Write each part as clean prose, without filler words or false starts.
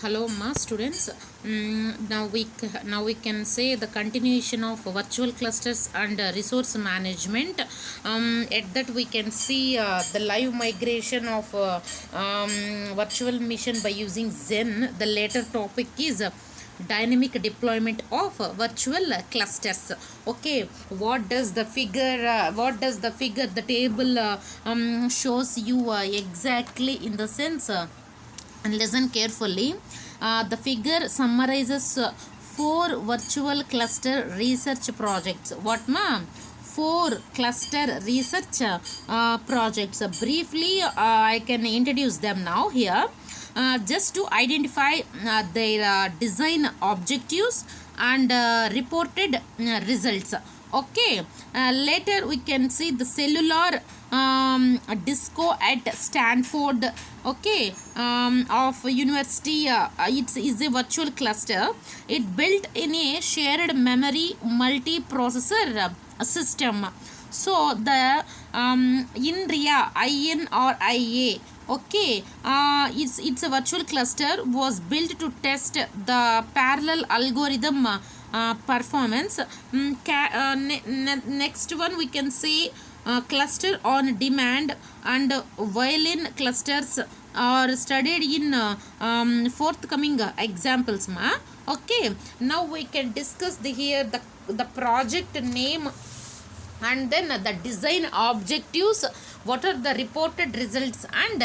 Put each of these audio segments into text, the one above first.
Hello, ma students. Now we can say the continuation of virtual clusters and resource management. At that we can see the live migration of virtual mission by using Zen. The later topic is dynamic deployment of virtual clusters. Okay, what does the table shows you exactly in the sense. And listen carefully. The figure summarizes four virtual cluster research projects. What, ma'am? Four cluster research projects. Briefly, I can introduce them now here. Just to identify their design objectives and reported results. Okay, later we can see the cellular disco at Stanford. Okay, of university. It is a virtual cluster. It built in a shared memory multiprocessor system. So the INRIA, INRIA, okay, it's a virtual cluster was built to test the parallel algorithm performance. Next one we can say cluster on demand and violin clusters are studied in forthcoming examples, ma. Okay, now we can discuss the project name and then the design objectives, what are the reported results and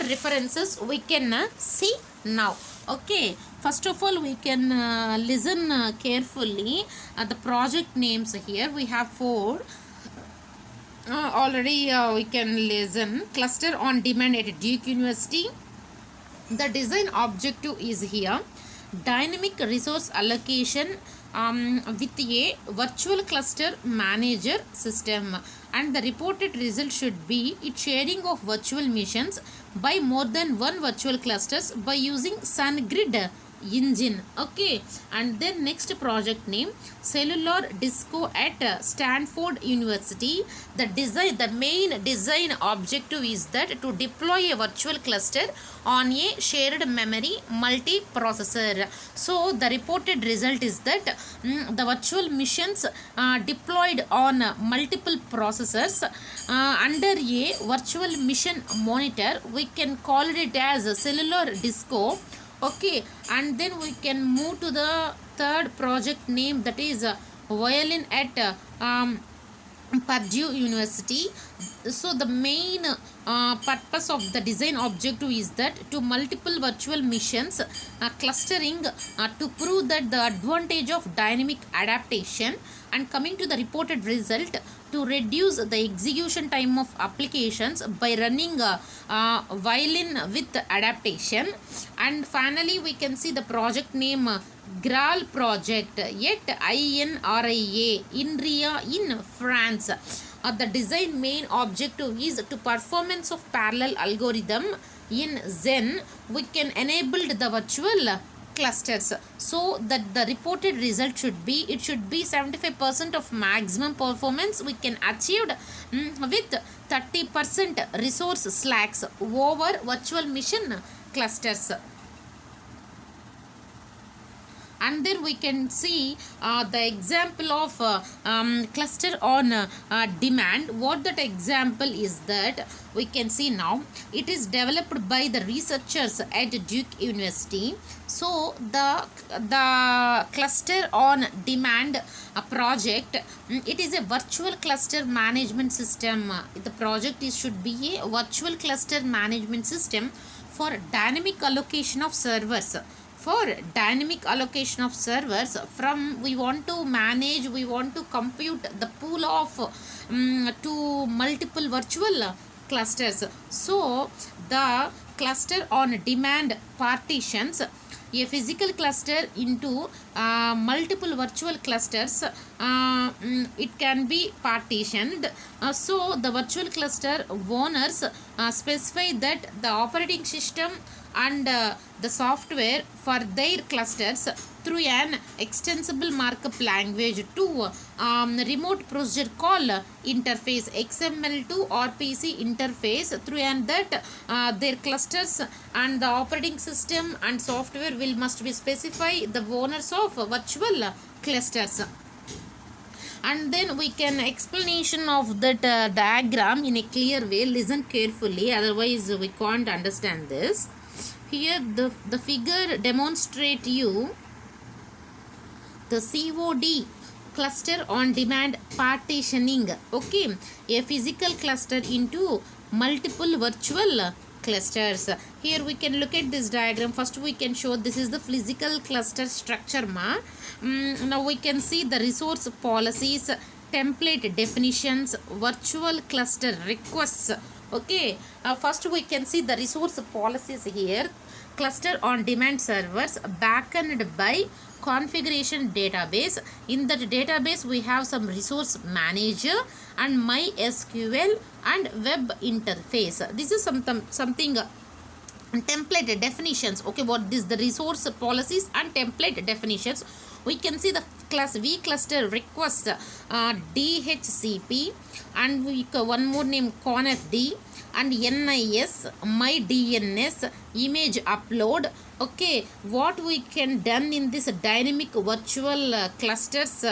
references we can see now. Okay, first of all we can listen carefully the project names. Here we have four. Already we can listen. Cluster on demand at Duke University. The design objective is here dynamic resource allocation with a virtual cluster manager system, and the reported result should be its sharing of virtual missions by more than one virtual clusters by using SunGrid engine. Okay, and then next project name cellular disco at Stanford University. The main design objective is that to deploy a virtual cluster on a shared memory multiprocessor. So the reported result is that the virtual missions deployed on multiple processors under a virtual mission monitor. We can call it as a cellular disco. Okay, and then we can move to the third project name, that is violin at Purdue University. So the main purpose of the design objective is that to multiple virtual missions clustering to prove that the advantage of dynamic adaptation, and coming to the reported result to reduce the execution time of applications by running violin with adaptation. And finally we can see the project name Graal project yet INRIA, INRIA in France. The design main objective is to performance of parallel algorithm in Zen. We can enable the virtual clusters, so that the reported result should be 75% of maximum performance we can achieve with 30% resource slacks over virtual mission clusters. And then we can see the example of cluster on demand. What that example is, that we can see now it is developed by the researchers at Duke University. So the cluster on demand project, it is a virtual cluster management system. The project should be a virtual cluster management system for dynamic allocation of servers. For dynamic allocation of servers, from we want to manage, we want to compute the pool of to multiple virtual clusters. So the cluster on demand partitions a physical cluster into multiple virtual clusters. It can be partitioned. So the virtual cluster owners specify that the operating system and the software for their clusters through an extensible markup language to remote procedure call interface XML to RPC interface through and that their clusters and the operating system and software will must be specify the owners of virtual clusters. And then we can explanation of that diagram in a clear way. Listen carefully, otherwise we can't understand this. Here the figure demonstrate you the COD, cluster on demand partitioning. Okay, a physical cluster into multiple virtual clusters. Here we can look at this diagram. First we can show this is the physical cluster structure now we can see the resource policies, template definitions, virtual cluster requests. Okay, first we can see the resource policies here. Cluster on demand servers backended by configuration database. In that database we have some resource manager and MySQL and web interface. This is something template definitions. Okay, what is the resource policies and template definitions? We can see the class vCluster request DHCP and one more name ConfD and NIS MyDNS image upload. Okay, what we can done in this dynamic virtual clusters,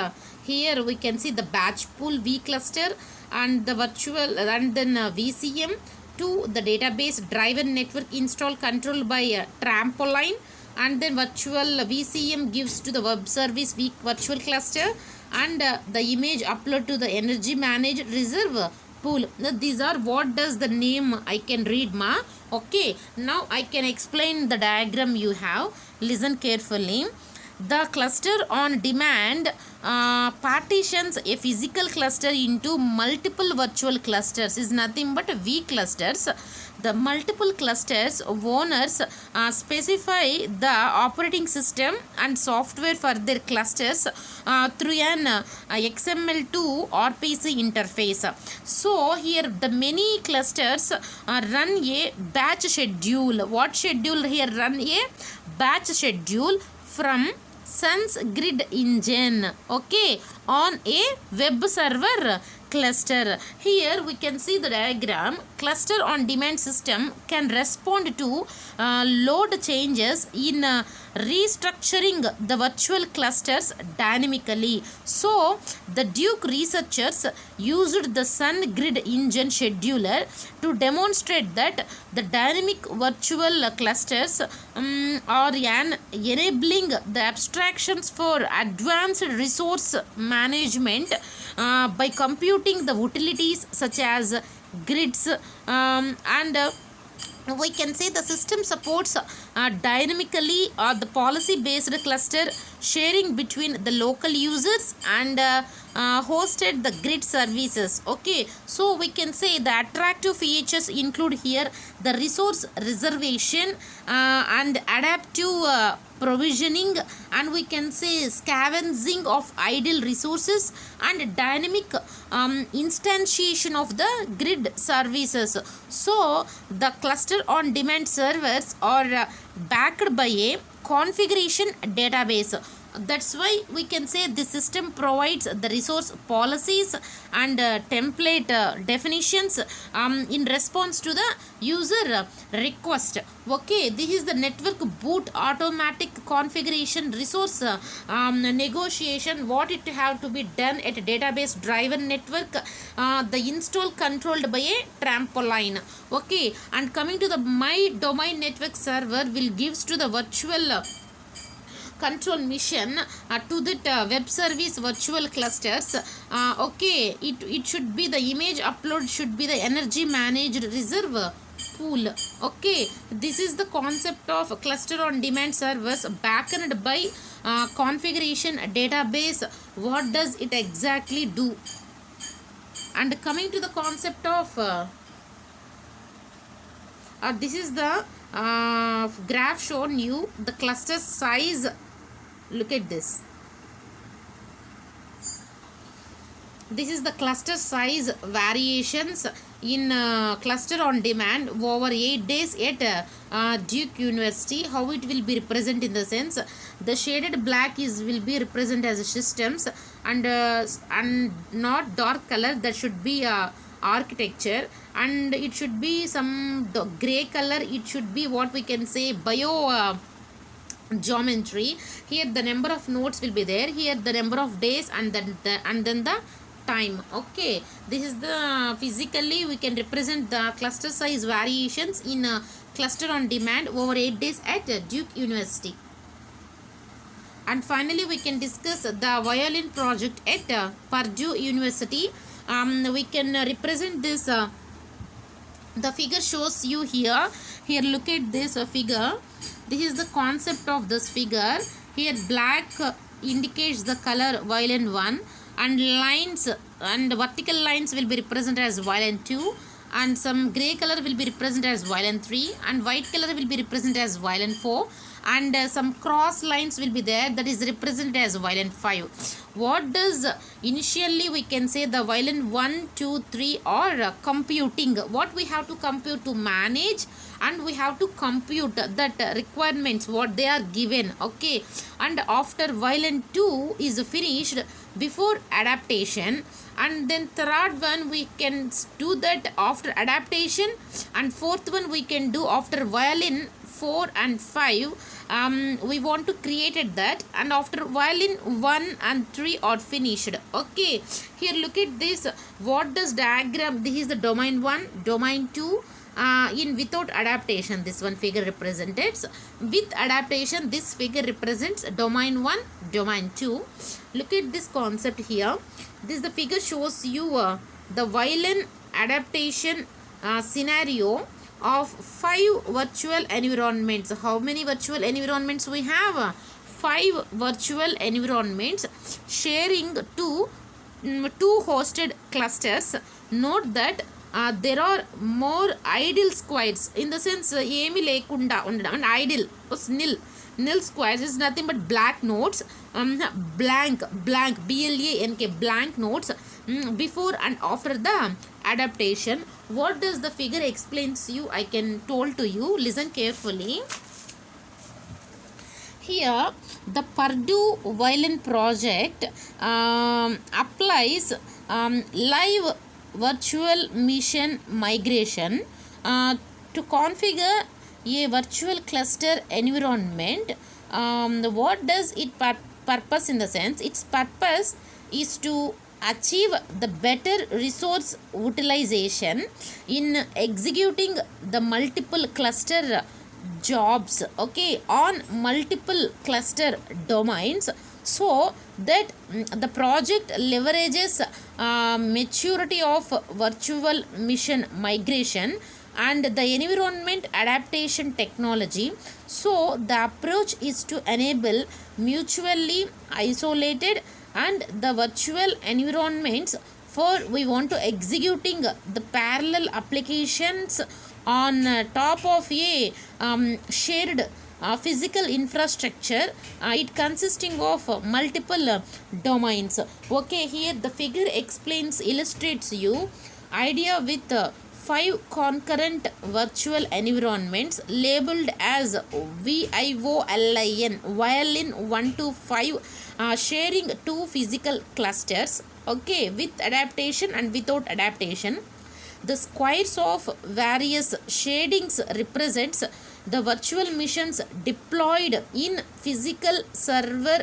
here we can see the batch pool vCluster and the virtual and then VCM to the database driven network install controlled by Trampoline, and then virtual VCM gives to the web service virtual cluster and the image upload to the energy managed reserve pool. Now, these are what does the name I can read Okay, now I can explain the diagram you have. Listen carefully. The cluster on demand partitions a physical cluster into multiple virtual clusters is nothing but V clusters. The multiple clusters owners specify the operating system and software for their clusters through an XML2 RPC interface. So here the many clusters run a batch schedule. What schedule here? Run a batch schedule from Sun's Grid Engine. Okay, on a web server cluster. Here we can see the diagram. Cluster on demand system can respond to load changes in restructuring the virtual clusters dynamically. So the Duke researchers used the Sun Grid Engine scheduler to demonstrate that the dynamic virtual clusters are enabling the abstractions for advanced resource management by computing the utilities such as grids and we can say the system supports dynamically the policy based cluster sharing between the local users and hosted the grid services. Okay, so we can say the attractive features include here the resource reservation and adaptive provisioning, and we can say scavenging of idle resources and dynamic instantiation of the grid services. So the cluster on demand servers are backed by a configuration database. That's why we can say the system provides the resource policies and template definitions in response to the user request. Okay, this is the network boot automatic configuration resource negotiation, what it have to be done at a database driven network, the install controlled by a Trampoline. Okay, and coming to the my domain network server will gives to the virtual control mission to that web service virtual clusters. Okay, it should be the image upload should be the energy managed reserve pool. Okay, this is the concept of cluster on demand servers backended by configuration database. What does it exactly do? And coming to the concept of this is the graph shown you the cluster size. Look at this. This is the cluster size variations in cluster on demand over 8 days at Duke University. How it will be represented in the sense, the shaded black is will be represented as systems, and not dark color, that should be architecture, and it should be some gray color, it should be what we can say bio geometry. Here the number of nodes will be there, here the number of days, and then the time. Okay, this is the physically we can represent the cluster size variations in a cluster on demand over 8 days at Duke University. And finally we can discuss the violin project at Purdue University. We can represent this, the figure shows you here. Here look at this figure. This is the concept of this figure. Here black indicates the color violin 1, and lines and vertical lines will be represented as violin 2, and some gray color will be represented as violin 3, and white color will be represented as violin 4, and some cross lines will be there, that is represented as violin 5. What does initially we can say the violin 1, 2, 3 are computing. What we have to compute to manage, and we have to compute that requirements what they are given. Okay, and after violin 2 is finished before adaptation, and then third one we can do that after adaptation, and fourth one we can do after violin 4 and 5. We want to create it that, and after violin 1 and 3 are finished. Okay, here look at this. What does diagram, this is the domain 1, domain 2, in without adaptation this one figure represents, with adaptation this figure represents domain 1, domain 2. Look at this concept here. This the figure shows you the violin adaptation scenario of 5 virtual environments. How many virtual environments we have? 5 virtual environments sharing two hosted clusters. Note that there are more idle squares, in the sense ఏమి లేకుండా ఉండడం, and idle nil squares is nothing but black nodes, blank blank nodes before and after the adaptation. What does the figure explains you, I can told to you, listen carefully. Here the Purdue violin project applies live virtual machine migration to configure a virtual cluster environment. What does it purpose, in the sense its purpose is to achieve the better resource utilization in executing the multiple cluster jobs, okay, on multiple cluster domains, so that the project leverages maturity of virtual machine migration and the environment adaptation technology. So the approach is to enable mutually isolated and the virtual environments for we want to executing the parallel applications on top of a shared physical infrastructure, it consisting of multiple domains. Okay, here the figure explains, illustrates you idea with 5 concurrent virtual environments labeled as VIOLIN, violin 1 to 5, sharing 2 physical clusters, okay, with adaptation and without adaptation. The squares of various shadings represents the virtual machines deployed in physical server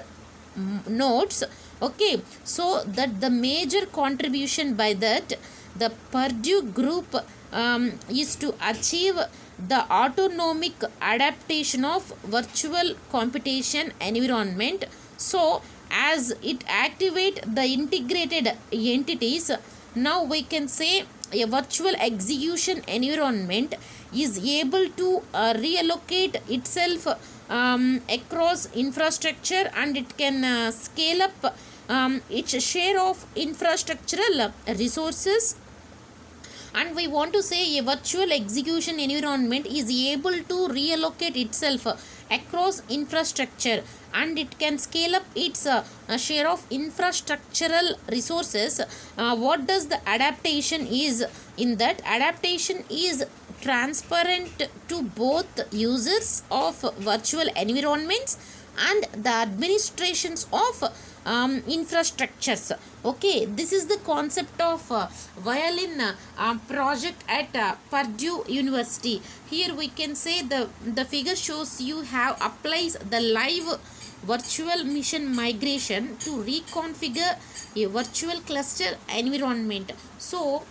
nodes. Okay, so that the major contribution by that the Purdue group is to achieve the autonomic adaptation of virtual computation environment. So as it activate the integrated entities, now we can say a virtual execution environment is able to reallocate itself across infrastructure, and it can scale up its share of infrastructural resources And we want to say a virtual execution environment is able to reallocate itself across infrastructure, and it can scale up its share of infrastructural resources. What does the adaptation is? In that, adaptation is transparent to both users of virtual environments and the administrations of infrastructures. Okay, this is the concept of violin project at Purdue University. Here we can say the figure shows you have applies the live virtual machine migration to reconfigure a virtual cluster environment. So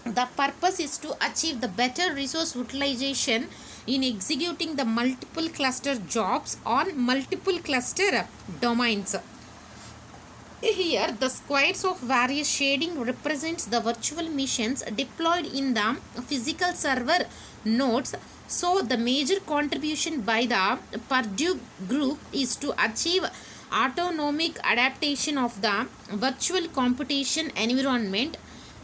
the purpose is to achieve the better resource utilization in executing the multiple cluster jobs on multiple cluster domains. Here, the squares of various shading represents the virtual machines deployed in the physical server nodes. So, the major contribution by the Purdue group is to achieve autonomic adaptation of the virtual computation environment.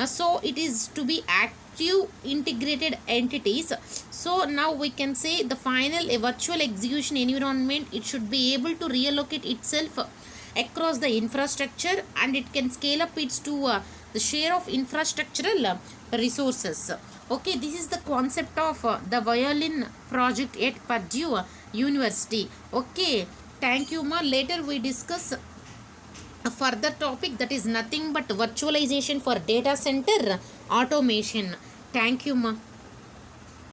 So, it is to be active integrated entities. So, now we can say the final a virtual execution environment, it should be able to reallocate itself across the infrastructure, and it can scale up its to the share of infrastructural resources. Okay, this is the concept of the violin project at Purdue University. Okay, thank you ma. Later we discuss a further topic, that is nothing but virtualization for data center automation. Thank you ma.